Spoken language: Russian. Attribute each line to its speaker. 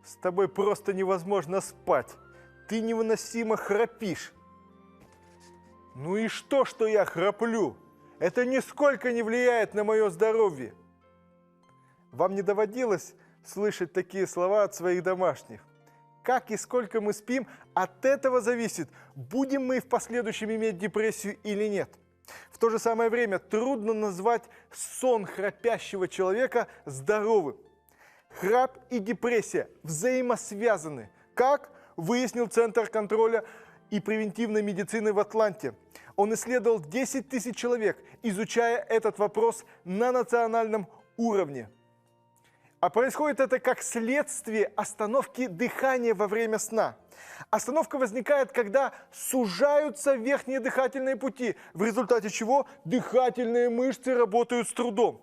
Speaker 1: С тобой просто невозможно спать. Ты невыносимо храпишь. Ну и что я храплю? Это нисколько не влияет на мое здоровье. Вам не доводилось слышать такие слова от своих домашних? Как и сколько мы спим, от этого зависит, будем мы в последующем иметь депрессию или нет. В то же самое время трудно назвать сон храпящего человека здоровым. Храп и депрессия взаимосвязаны, как выяснил Центр контроля и превентивной медицины в Атланте. Он исследовал 10 тысяч человек, изучая этот вопрос на национальном уровне. А происходит это как следствие остановки дыхания во время сна. Остановка возникает, когда сужаются верхние дыхательные пути, в результате чего дыхательные мышцы работают с трудом.